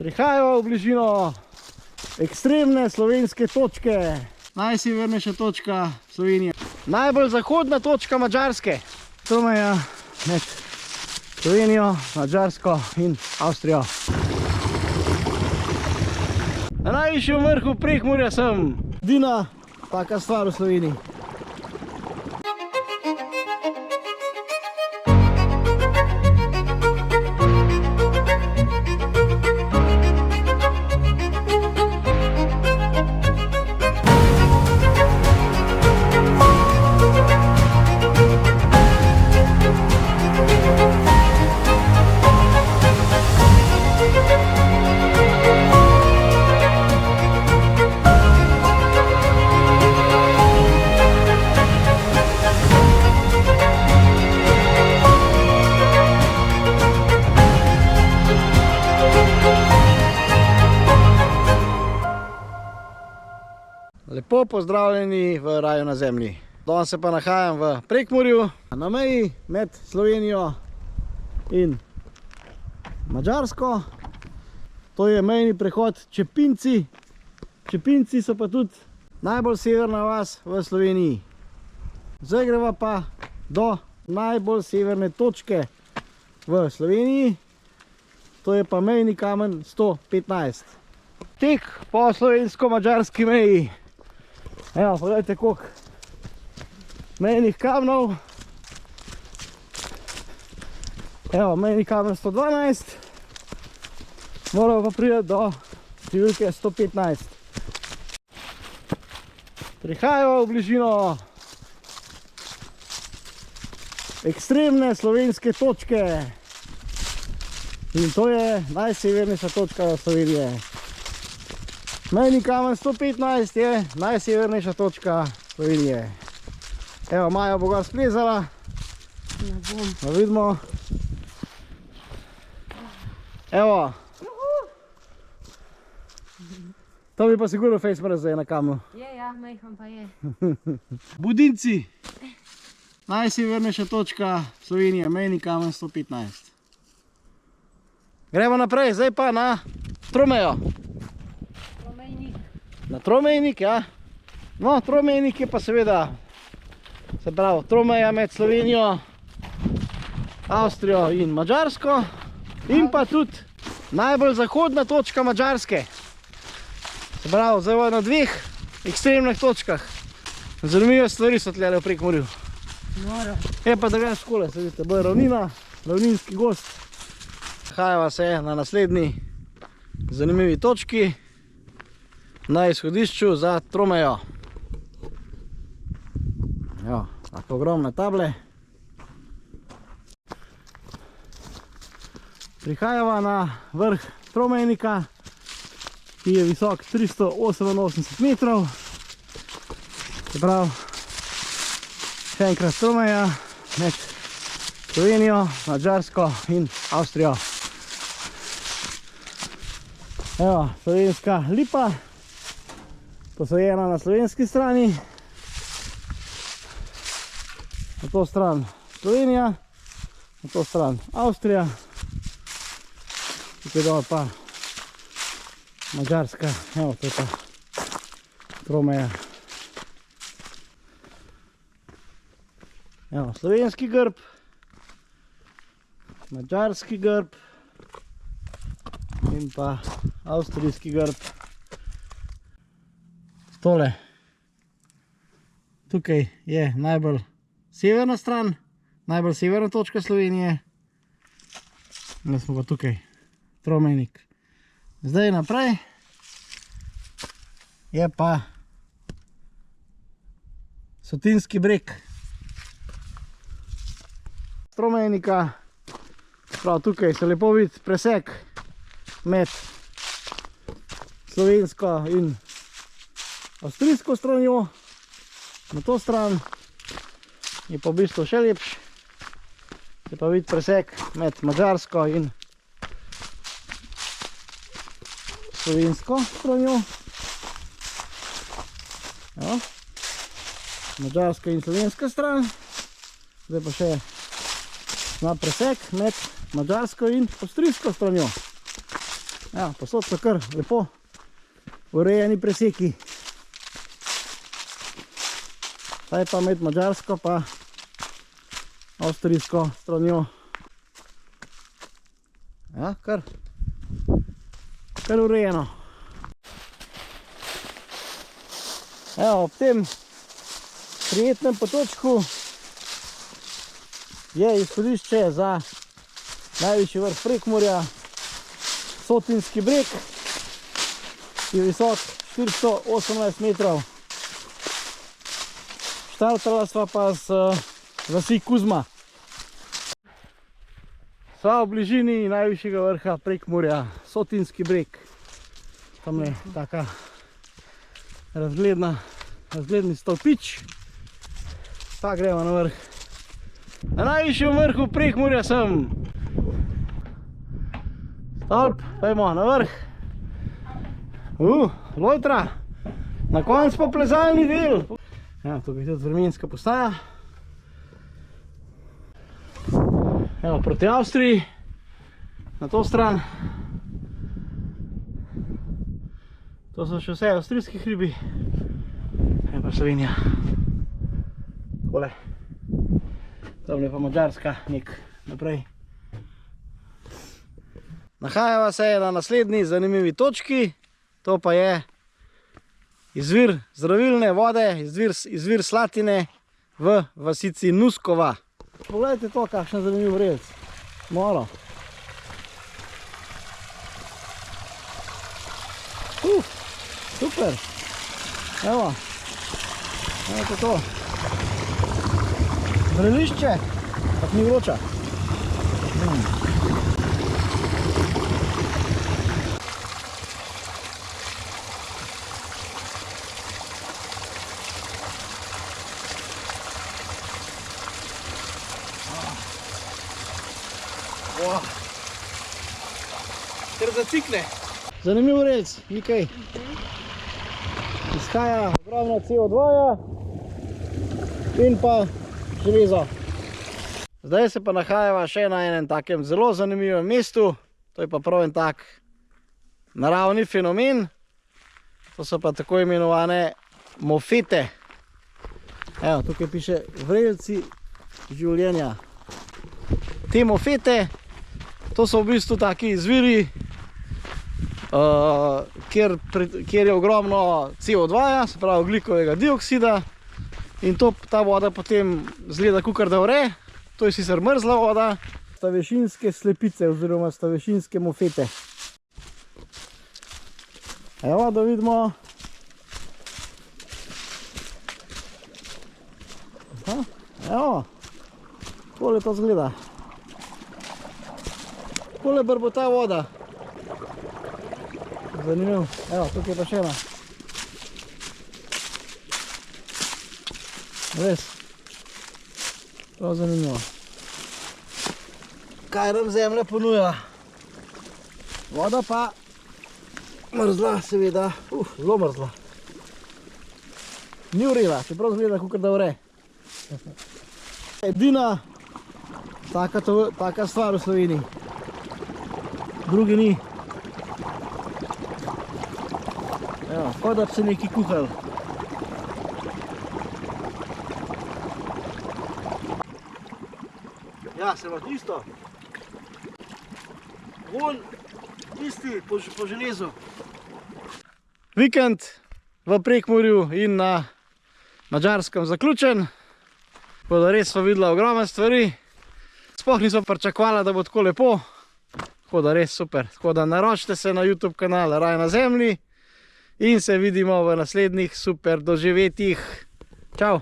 Prihajajo v bližino ekstremne slovenske točke. Najsevernejša točka Slovenije. Najbolj zahodna točka Madžarske. To meja med Slovenijo, Madžarsko in Avstrijo. Na najvišjem vrhu Prekmurja sem. Edina taka stvar v Sloveniji. Lepo pozdravljeni v raju na zemlji. Danes se pa nahajam v Prekmurju, na meji med Slovenijo in Madžarsko. To je mejni prehod Čepinci. Čepinci so pa tudi najbolj severna vas v Sloveniji. Zdaj greva pa do najbolj severne točke v Sloveniji. To je pa mejni kamen 115. Tek po slovensko-madžarski meji. Evo, pogledajte koliko mejnih kamnov. Evo, mejni kamen 112. Moramo pa priti do številke 115. Prihajajo v bližino ekstremne slovenske točke. In to je najsevernejša točka Slovenije. Mejni kamen 115 je najsevernejša točka Slovenije. Evo, Maja bo gor splezala. Ne bom. Da vidimo. Evo. To bi pa sigurno fejs mrzlo na kamnu. Ja, majhen pa je. Budinci. Najsevernejša točka Slovenije, mejni kamen 115. Gremo naprej, zdaj pa na Tromejo. Na tromejnik, ja. No, tromejnik je pa seveda, se pravi, tromeja med Slovenijo, Avstrijo in Madžarsko. In pa tudi najbolj zahodna točka Madžarske. Se pravi, zdaj na dveh ekstremnih točkah. Zanimive stvari so tlele v Prekmurju. Noro. Je pa da greš skole, se vidite, bo je ravnina, ravninski gozd. Nahajava se na naslednji zanimivi točki. Na izhodišču za Tromejo. Evo, tako ogromne table. Prihajava na vrh Tromejnika, ki je visok 388 metrov. Se pravi, še enkrat Tromeja med Slovenijo, Madžarsko in Avstrijo. Evo, slovenska lipa. Posajena na slovenski strani, na to stran Slovenija, na to stran Avstrija, tukaj dol pa Madžarska, evo, to je pa Tromeja. Evo, slovenski grb, madžarski grb in pa avstrijski grb. Tole, tukaj je najbolj severna stran, najbolj severna točka Slovenije. Mi smo pa tukaj, Tromejnik. Zdaj naprej je pa Sotinski breg. Tromejnika, prav tukaj se lepo vidi presek med slovensko in avstrijsko stranjo. Na to stran je pa v bistvu še lepši. Je pa vidi presek med madžarsko in slovensko stranjo. Madžarska in slovenska stran. Zdaj pa še na presek med madžarsko in avstrijsko stranjo. Ja, posod so kar lepo urejeni preseki. Zdaj pa med madžarsko pa avstrijsko stranjo. Ja, kar urejeno. Evo, ob tem prijetnem potočku je izhodišče za najvišji vrh Prekmurja, Sotinski breg, ki je visok 418 metrov. Štartala sva pa z vasi Kuzma. Sva v bližini najvišjega vrha Prekmurja, Sotinski breg. Tam je taka razgledni stolpič. Pa gremo na vrh. Na najvišjem vrhu Prekmurja sem. Stolp, pojmo na vrh. Lojtra. Na koncu pa plezalni del. Ja, tukaj je tudi vremenska postaja. Evo, proti Avstriji. Na to stran. To so še vse avstrijski hribi. Je pa Slovenija. Takole. Tam je pa Madžarska nek naprej. Nahajava se na naslednji zanimivi točki. To pa je izvir zdravilne vode, izvir slatine v vasici Nuskova. Poglejte to, kakšen zanimiv vrelc. Moro. Super. Evo. Evo to. Vrelišče, tak ni vroča. Ker zacikne. Zanimiv vrelc, nikaj. Izhaja ogromno CO2-ja in pa železo. Zdaj se pa nahajava še na enem takem zelo zanimivem mestu. To je pa prav en tak naravni fenomen. To so pa tako imenovane mofete. Evo, tukaj piše vrelci življenja. Te mofete, to so v bistvu taki izviri, kjer je ogromno CO2-ja, se pravi ogljikovega dioksida, in ta voda potem zgleda kakor da vre. To je sicer mrzla voda. Stavešinske slepice oziroma stavešinske mofete. Evo, da vidimo. Evo, takole to zgleda. Takole brbota voda. Zanimiv. Evo, tukaj je pa še ena. Res. Prav zanimivo. Kaj nam zemlja ponuja? Voda pa mrzla, seveda. Zelo mrzla. Ni vrela, čeprav zgleda kakor da vre. Edina taka stvar v Sloveniji. Drugi ni. Evo, kot da bi se neki kuhali. Ja, se ima isto. Vonj isti po železu. Vikend v Prekmurju in na Madžarskem zaključen. Tako da res sva videla ogromno stvari. Sploh nisva pričakovala, da bo tako lepo. Tako da res super. Tako da naročite se na YouTube kanal Raj na zemlji in se vidimo v naslednjih super doživetjih. Čau!